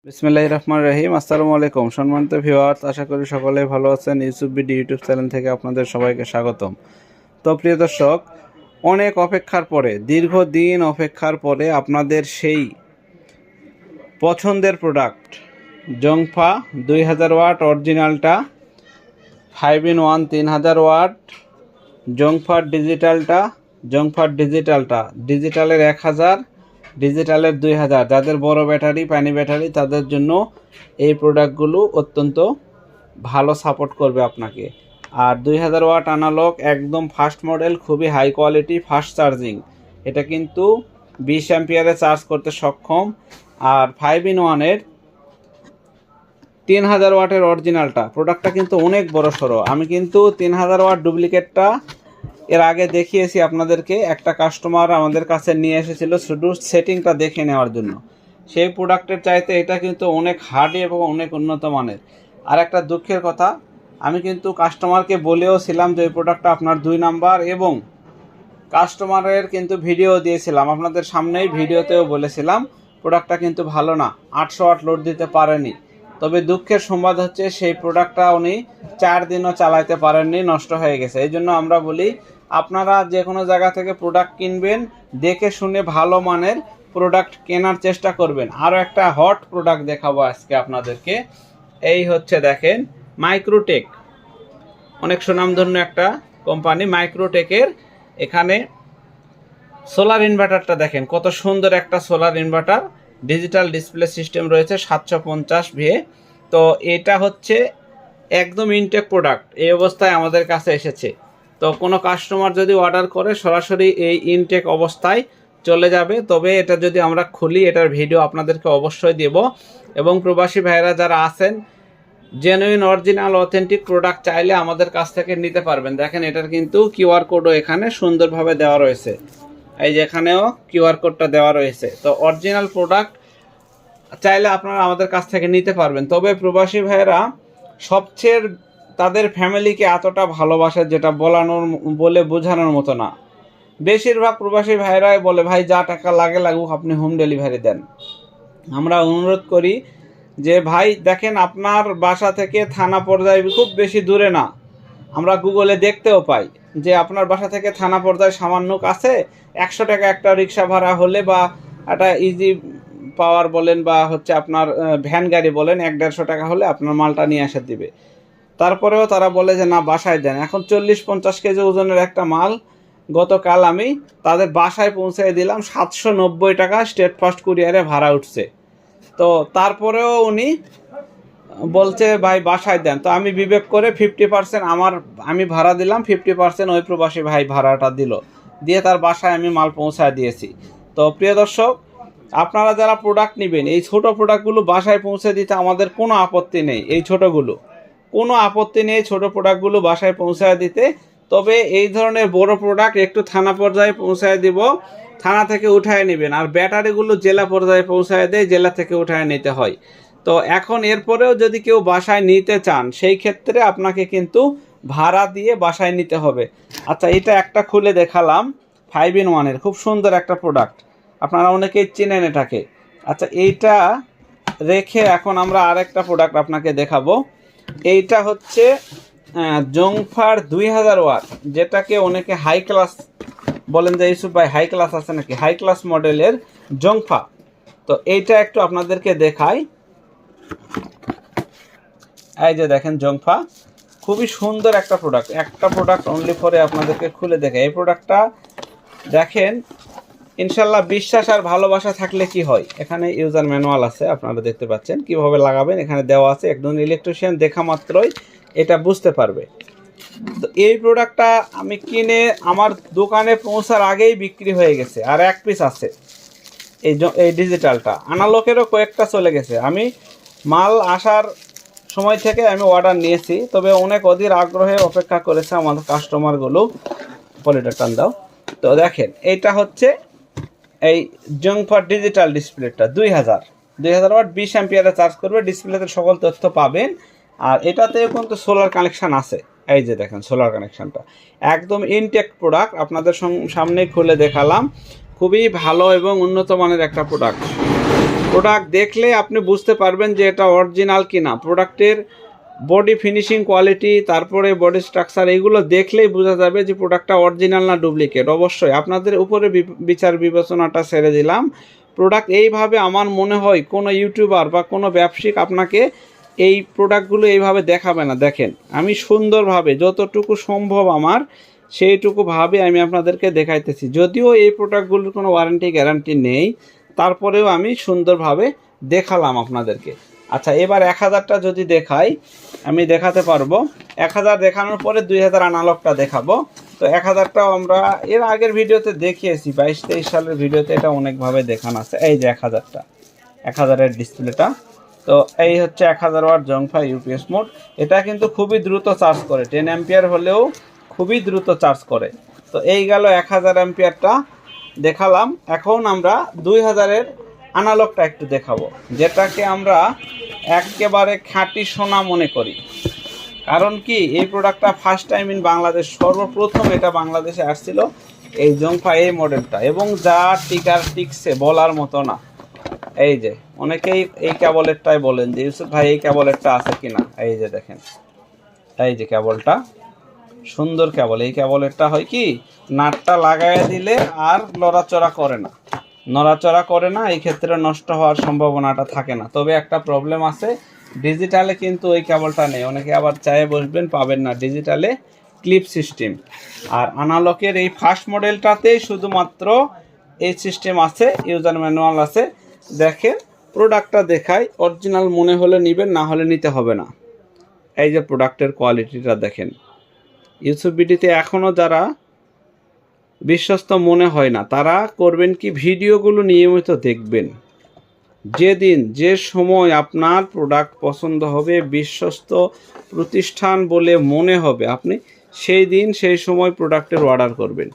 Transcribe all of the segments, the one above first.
বিসমিল্লাহির রহমানির রহিম। আসসালামু আলাইকুম সম্মানিত ভিউয়ার্স, আশা করি সকলে ভালো আছেন। ইউটিউব চ্যানেল থেকে আপনাদের সবাইকে স্বাগতম। তো প্রিয় দর্শক, অনেক অপেক্ষার পরে, দীর্ঘদিন অপেক্ষার পরে আপনাদের সেই পছন্দের প্রোডাক্ট জংফা 2000 ওয়াট অরিজিনালটা, 5-in-1 3000 ওয়াট, জংফার ডিজিটালটা ডিজিটালের 1000, ডিজিটালের 2000, যাদের বড় ব্যাটারি, পানি ব্যাটারি, তাদের জন্য এই প্রোডাক্টগুলো অত্যন্ত ভালো সাপোর্ট করবে আপনাকে। আর 2000 ওয়াট অ্যানালগ, একদম ফাস্ট মডেল, খুবই হাই কোয়ালিটি, ফাস্ট চার্জিং। এটা কিন্তু 20 অ্যাম্পিয়ারে চার্জ করতে সক্ষম। আর 5-in-1-এর 3000 ওয়াটের অরিজিনালটা, প্রোডাক্টটা কিন্তু অনেক বড় সড়ো। আমি কিন্তু 3000 ওয়াট ডুপ্লিকেটটা এর আগে দেখিয়েছি আপনাদেরকে। একটা কাস্টমার আমাদের কাছে নিয়ে এসেছিল শুধু সেটিংটা দেখে নেওয়ার জন্য। সেই প্রোডাক্টের চাইতে এটা কিন্তু অনেক হার্ডি এবং অনেক উন্নত মানের। আর একটা দুঃখের কথা, আমি কিন্তু কাস্টমারকে বলেও ছিলাম যে ওই প্রোডাক্টটা আপনার 2 নাম্বার, এবং কাস্টমারের কিন্তু ভিডিও দিয়েছিলাম আপনাদের সামনেই, ভিডিওতেও বলেছিলাম প্রোডাক্টটা কিন্তু ভালো না, 800 ওয়াট লোড দিতে পারেনি। তবে দুঃখের সংবাদ হচ্ছে সেই প্রোডাক্টটা উনি 4 দিনও চালাইতে পারেননি, নষ্ট হয়ে গেছে। এই জন্য আমরা বলি, আপনারা যে কোনো জায়গা থেকে প্রোডাক্ট কিনবেন, দেখে শুনে ভালো মানের প্রোডাক্ট কেনার চেষ্টা করবেন। আরও একটা হট প্রোডাক্ট দেখাবো আজকে আপনাদেরকে। এই হচ্ছে দেখেন, মাইক্রোটেক, অনেক সুনামধন্য একটা কোম্পানি মাইক্রোটেকের। এখানে সোলার ইনভার্টারটা দেখেন, কত সুন্দর একটা solar inverter. Digital display system রয়েছে 750 VA। তো এটা হচ্ছে একদম ইনটেক প্রোডাক্ট, এই অবস্থায় আমাদের কাছে এসেছে। তো কোনো কাস্টমার যদি অর্ডার করে, সরাসরি এই ইনটেক অবস্থায় চলে যাবে। তবে এটা যদি আমরা খুলি, এটার ভিডিও আপনাদেরকে অবশ্যই দেব। এবং প্রবাসী ভাইয়েরা যারা আছেন, জেনুইন অরিজিনাল অথেন্টিক প্রোডাক্ট চাইলে আমাদের কাছ থেকে নিতে পারবেন। দেখেন, এটার কিন্তু কিউআর কোডও এখানে সুন্দরভাবে দেওয়া রয়েছে। এই যে এখানেও কিউআর কোডটা দেওয়া রয়েছে। তো অরিজিনাল প্রোডাক্ট চাইলে আপনারা আমাদের কাছ থেকে নিতে পারবেন। তবে প্রবাসী ভাইয়েরা সবচেয়ে তাদের ফ্যামিলিকে এতটা ভালোবাসে, যেটা বলে বোঝানোর মতো না। বেশিরভাগ প্রবাসী ভাইয়েরাই বলে, ভাই যা টাকা লাগুক, আপনি হোম ডেলিভারি দেন। আমরা অনুরোধ করি যে ভাই দেখেন, আপনার বাসা থেকে থানা পর্যায়ে খুব বেশি দূরে না। আমরা গুগলে দেখতেও পাই যে আপনার বাসা থেকে থানা পর্যায়ে সামান্য কাছে, 100 টাকা একটা রিক্সা ভাড়া হলে, বা একটা ইজি পাওয়ার বলেন, বা হচ্ছে আপনার ভ্যান গাড়ি বলেন, 100-150 টাকা হলে আপনার মালটা নিয়ে এসে দিবে। তারপরেও তারা বলে যে না, বাসায় দেন। এখন 40-50 কেজি ওজনের একটা মাল গতকাল আমি তাদের বাসায় পৌঁছে দিলাম, 790 টাকা স্টেট ফার্স্ট কুরিয়ারে ভাড়া উঠছে। তো তারপরেও উনি বলছে ভাই বাসায় দেন। তো আমি বিবেক করে 50% আমি ভাড়া দিলাম, 50% ওই প্রবাসী ভাই ভাড়াটা দিয়ে তার বাসায় আমি মাল পৌঁছায় দিয়েছি। তো প্রিয় দর্শক, আপনারা যারা প্রোডাক্ট নেবেন, এই ছোট প্রোডাক্টগুলো বাসায় পৌঁছে দিতে আমাদের কোনো আপত্তি নেই। এই কোনো আপত্তি নেই ছোট প্রোডাক্টগুলো বাসায় পৌঁছায় দিতে। তবে এই ধরনের বড় প্রোডাক্ট একটু থানা পর্যায়ে পৌঁছায় দিব, থানা থেকে উঠায় নেবেন। আর ব্যাটারিগুলো জেলা পর্যায়ে পৌঁছায় দেয়, জেলা থেকে উঠায় নিতে হয়। তো এখন এরপরেও যদি কেউ বাসায় নিতে চান, সেই ক্ষেত্রে আপনাকে কিন্তু ভাড়া দিয়ে বাসায় নিতে হবে। আচ্ছা, এটা একটা খুলে দেখালাম, 5-in-1-এর খুব সুন্দর একটা প্রোডাক্ট, আপনারা অনেকেই চেনেন এটাকে। আচ্ছা, এইটা রেখে এখন আমরা আরেকটা প্রোডাক্ট আপনাকে দেখাবো। এইটা হচ্ছে জংফার 2000 ওয়াট, যেটাকে অনেকে হাই ক্লাস বলেন, যে ইউসুফ ভাই হাই ক্লাস আছে নাকি, হাই ক্লাস মডেলের জংফা। তো এইটা একটু আপনাদেরকে দেখাই। এই যে দেখেন, জংফা খুবই সুন্দর একটা প্রোডাক্ট অনলি ফরে আপনাদেরকে খুলে দেখে। এই প্রোডাক্টটা দেখেন, ইনশাল্লাহ বিশ্বাস আর ভালোবাসা থাকলে কি হয়। এখানে ইউজার ম্যানুয়াল আছে, আপনারা দেখতে পাচ্ছেন কিভাবে লাগাবেন, এখানে দেওয়া আছে। একজন ইলেকট্রিশিয়ান দেখা মাত্রই এটা বুঝতে পারবে। তো এই প্রোডাক্টটা আমি কিনে আমার দোকানে পৌঁছার আগেই বিক্রি হয়ে গেছে, আর এক পিস আছে। এই ডিজিটালটা, অ্যানালগেরও কয়েকটা চলে গেছে। আমি মাল আসার সময় থেকে আমি অর্ডার নিয়েছি, তবে অনেক অধীর আগ্রহে অপেক্ষা করেছে আমাদের কাস্টমারগুলো। পলিটা টান দাও। তো দেখেন, এইটা হচ্ছে এই জংফার ডিজিটাল ডিসপ্লেটা 2000 ওয়াট, 20 অ্যাম্পিয়ারে চার্জ করবে, ডিসপ্লেতে সকল তথ্য পাবেন। আর এটাতেও কিন্তু সোলার কানেকশান আছে। এই যে দেখেন, সোলার কানেকশানটা একদম ইনটেক প্রোডাক্ট, আপনাদের সামনে খুলে দেখালাম। খুবই ভালো এবং উন্নত মানের একটা প্রোডাক্ট। প্রোডাক্ট দেখলে আপনি বুঝতে পারবেন যে এটা অরিজিনাল কিনা। প্রোডাক্টের বডি ফিনিশিং কোয়ালিটি, তারপরে বডি স্ট্রাকচার, এগুলো দেখলেই বোঝা যাবে যে প্রোডাক্টটা অরিজিনাল না ডুপ্লিকেট। অবশ্যই আপনাদের উপরে বিচার বিবেচনাটা ছেড়ে দিলাম। প্রোডাক্ট এইভাবে আমার মনে হয় কোনো ইউটিউবার বা কোনো ব্যবসায়িক আপনাকে এই প্রোডাক্টগুলো এইভাবে দেখাবে না। দেখেন আমি সুন্দরভাবে যতটুকু সম্ভব আমার সেইটুকুভাবে আমি আপনাদেরকে দেখাইতেছি। যদিও এই প্রোডাক্টগুলোর কোনো ওয়ারেন্টি গ্যারান্টি নেই, তারপরেও আমি সুন্দরভাবে দেখালাম আপনাদেরকে। আচ্ছা, এবার 1000টা যদি দেখাই, আমি দেখাতে পারবো। 1000 দেখানোর পরে 2000 অ্যানালগটা দেখাবো। তো 1000টাও আমরা এর আগের ভিডিওতে দেখিয়েছি, 22-23 সালের ভিডিওতে এটা অনেকভাবে দেখানো আছে। এই যে 1000টা, 1000-এর ডিসপ্লেটা। তো এই হচ্ছে 1000 ওয়াট জংফা ইউপিএস মোড। এটা কিন্তু খুবই দ্রুত চার্জ করে, 10 অ্যাম্পিয়ার হলেও খুবই দ্রুত চার্জ করে। তো এই গেল 1000 অ্যাম্পিয়ারটা দেখালাম। এখন আমরা 2000-এর অ্যানালগটা একটু দেখাবো, যেটাকে আমরা একেবারে খাঁটি সোনা মনে করি। কারণ কি, এই প্রোডাক্টটা ফার্স্ট টাইম ইন বাংলাদেশ, সর্বপ্রথম এটা বাংলাদেশে আসছিল এই জংফা এই মডেলটা, এবং যা টিকার টিকছে বলার মতো না। এই যে অনেকেই এই কেবলেরটাই বলেন যে ইউসুফ ভাই এই কেবলেরটা আছে কিনা। এই যে দেখেন, এই যে কেবলটা, সুন্দর কেবল। এই কেবলেরটা হয় কি, নাটটা লাগাই দিলে আর নড়াচড়া করে না, নড়াচড়া করে না, এই ক্ষেত্রে নষ্ট হওয়ার সম্ভাবনাটা থাকে না। তবে একটা প্রবলেম আছে, ডিজিটালে কিন্তু ওই কেবলটা নেই। অনেকে আবার চায়ে বসবেন, পাবেন না। ডিজিটালে ক্লিপ সিস্টেম, আর অ্যানালগের এই ফার্স্ট মডেলটাতেই শুধুমাত্র এই সিস্টেম আছে, ইউজার ম্যানুয়াল আছে। দেখেন প্রোডাক্টটা দেখাই, অরিজিনাল মনে হলে নেবেন, না হলে নিতে হবে না। এই যে প্রোডাক্টের কোয়ালিটিটা দেখেন। ইউসুফ বিডিতে এখনও যারা বিশ্বস্ত মনে হয় না, তারা করবেন কি, ভিডিওগুলো নিয়মিত দেখবেন। যেদিন যে সময় আপনার প্রোডাক্ট পছন্দ হবে, বিশ্বস্ত প্রতিষ্ঠান বলে মনে হবে, আপনি সেই দিন সেই সময় প্রোডাক্টের অর্ডার করবেন।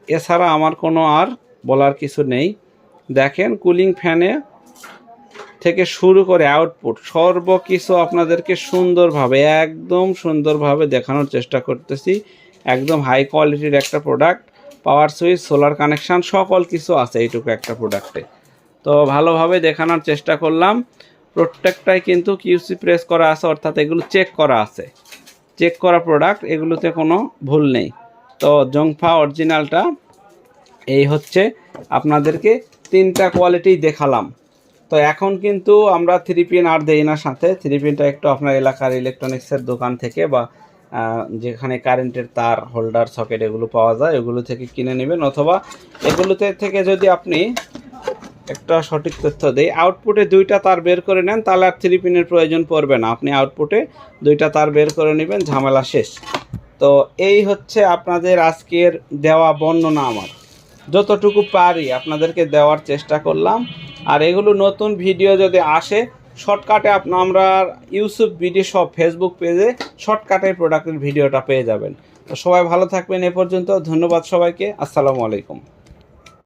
এছাড়া আমার কোনো আর বলার কিছু নেই। দেখেন কুলিং ফ্যানে থেকে শুরু করে আউটপুট সর্বকিছু আপনাদেরকে সুন্দরভাবে, একদম সুন্দরভাবে দেখানোর চেষ্টা করতেছি। একদম হাই কোয়ালিটির একটা প্রোডাক্ট, পাওয়ার সুইচ, সোলার কানেকশান, সকল কিছু আছে এইটুকু একটা প্রোডাক্টে। তো ভালোভাবে দেখানোর চেষ্টা করলাম। প্রত্যেকটাই কিন্তু কিউসি প্রেস করা আছে, অর্থাৎ এগুলো চেক করা আছে, চেক করা প্রোডাক্ট, এগুলোতে কোনো ভুল নেই। তো জংফা অরিজিনালটা এই হচ্ছে, আপনাদেরকে 3টা কোয়ালিটি দেখালাম। তো এখন কিন্তু আমরা 3 পিন আর দেই না সাথে। 3 পিনটা একটু আপনার এলাকার ইলেকট্রনিক্সের দোকান থেকে বা যেখানে কারেন্টের তার, হোল্ডার, সকেট এগুলো পাওয়া যায়, এগুলো থেকে কিনে নেবেন। অথবা এগুলোতে থেকে যদি আপনি একটা সঠিক তথ্য দেই, আউটপুটে 2টা তার বের করে নেন, তাহলে আর 3 পিনের প্রয়োজন পড়বে না। আপনি আউটপুটে 2টা তার বের করে নেবেন, ঝামেলা শেষ। তো এই হচ্ছে আপনাদের আজকের দেওয়া বর্ণনা। আমার যতটুকু পারি আপনাদেরকে দেওয়ার চেষ্টা করলাম। আর এগুলো নতুন ভিডিও যদি আসে, শর্টকাটে আমরা ইউসুফ বিডি শপ ফেসবুক পেজে শর্টকাটে প্রোডাক্টের ভিডিওটা পেয়ে যাবেন। তো সবাই ভালো থাকবেন। এ পর্যন্ত ধন্যবাদ সবাইকে। আসসালামু আলাইকুম।